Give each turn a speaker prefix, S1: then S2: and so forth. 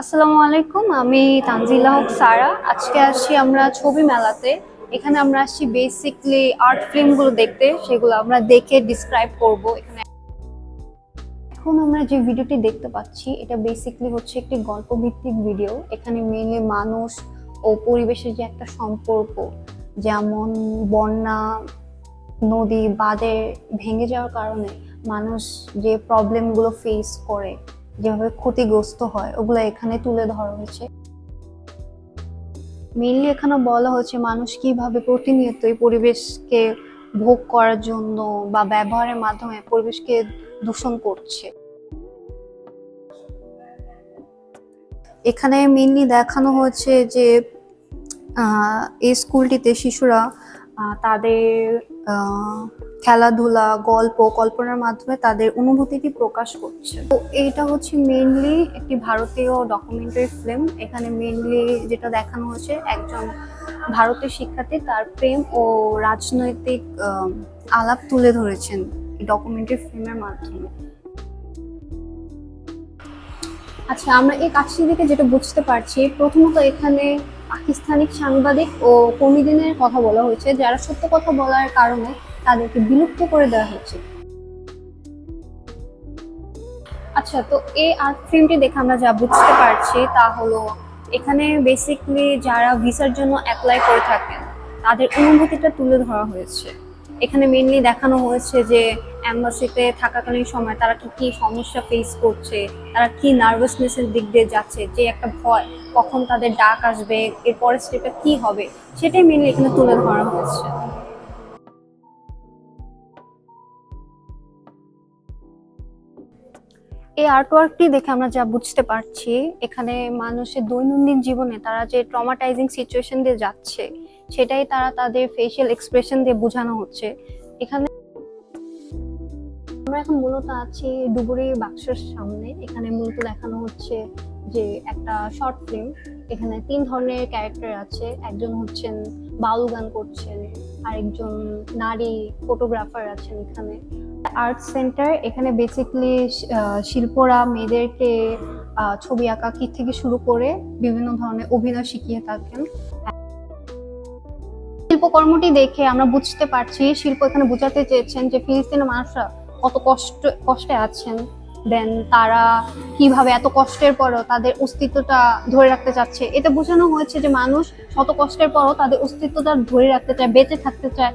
S1: আসসালামু আলাইকুম, আমি তানজিলা হক সারা। আজকে আসছি আমরা ছবি মেলাতে। এখানে আমরা আসছি বেসিকলি আর্ট ফিল্মগুলো দেখতে, সেগুলো আমরা দেখে ডিসক্রাইব করব। এখানে এখন আমরা যে ভিডিওটি দেখতে পাচ্ছি এটা বেসিকলি হচ্ছে একটি গল্প ভিত্তিক ভিডিও। এখানে মেইনলি মানুষ ও পরিবেশের যে একটা সম্পর্ক, যেমন বন্যা, নদী বাঁধে ভেঙে যাওয়ার কারণে মানুষ যে প্রবলেমগুলো ফেস করে, যেভাবে ক্ষতিগ্রস্ত হয়, ওগুলো এখানে তুলে ধরা হয়েছে। মেইনলি এখানে বলা হচ্ছে মানুষ কিভাবে প্রতিনিয়ত এই পরিবেশকে ভোগ করার জন্য বা ব্যবহারের মাধ্যমে পরিবেশকে দূষণ করছে। এখানে মেইনলি দেখানো হচ্ছে যে এই স্কুলটিতে শিশুরা তাদের আহ, খেলাধুলা, গল্প, কল্পনার মাধ্যমে তাদের অনুভূতিটি প্রকাশ করছে। তো এইটা হচ্ছে মেইনলি একটি ভারতীয় ডকুমেন্টারি ফিল্ম। এখানে মেইনলি যেটা দেখানো হচ্ছে একজন ভারতীয় শিক্ষার্থী তার প্রেম ও রাজনৈতিক আলাপ তুলে ধরেছেন এই ডকুমেন্টারি ফিল্মের মাধ্যমে। আচ্ছা, আমরা এই কাজটি থেকে যেটা বুঝতে পারছি, প্রথমত এখানে পাকিস্তানি সাংবাদিক ও কর্মীদের কথা বলা হয়েছে, যারা সত্য কথা বলার কারণে তাদেরকে বিলুপ্ত করে দেওয়া হয়েছে। আচ্ছা, তো এই আর্ট ফিল্মটি দেখে আমরা যা বুঝতে পারছি তা হলো এখানে বেসিকলি যারা ভিসার জন্য অ্যাপ্লাই করে থাকেন তাদের অনুভূতিটা তুলে ধরা হয়েছে। এখানে মেইনলি দেখানো হয়েছে যে অ্যাম্বাসিতে থাকাকালীন সময় তারা কি কি সমস্যা ফেস করছে, তারা কি নার্ভাসনেসের দিক দিয়ে যাচ্ছে, যে একটা ভয় কখন তাদের ডাক আসবে, এর পরের স্টেপটা কি হবে, সেটাই মেইনলি এখানে তুলে ধরা হয়েছে। এই আর্টওয়ার্কটি দেখে আমরা যা বুঝতে পারছি, এখানে মানুষের দৈনন্দিন জীবনে তারা যে ট্রমাটাইজিং সিচুয়েশন দিয়ে যাচ্ছে সেটাই তারা তাদের ফেশিয়াল এক্সপ্রেশন দিয়ে বোঝানো হচ্ছে। এখানে আমরা এখন মূলত আছি ডুবুরি বাক্সের সামনে। এখানে মূলত দেখানো হচ্ছে যে একটা শর্ট ফিল্ম। এখানে 3 ধরনের ক্যারেক্টার আছে। একজন হচ্ছেন বাউল গান করছেন, আরেকজন নারী ফটোগ্রাফার আছেন। এখানে আর্ট সেন্টার, এখানে বেসিক্যালি শিল্পরা মেয়েদেরকে ছবি আঁকা কি থেকে শুরু করে বিভিন্ন ধরনের অভিনয় শিখিয়ে থাকেন। শিল্পকর্মটি দেখে আমরা বুঝতে পারছি শিল্প এখানে বোঝাতে চেয়েছেন যে ফিলিস্তিনের মানুষরা কত কষ্টে আছেন, দেন তারা কিভাবে এত কষ্টের পরও তাদের অস্তিত্বটা ধরে রাখতে চাচ্ছে। এটা বোঝানো হয়েছে যে মানুষ শত কষ্টের পরও তাদের অস্তিত্বটা ধরে রাখতে চায়, বেঁচে থাকতে চায়,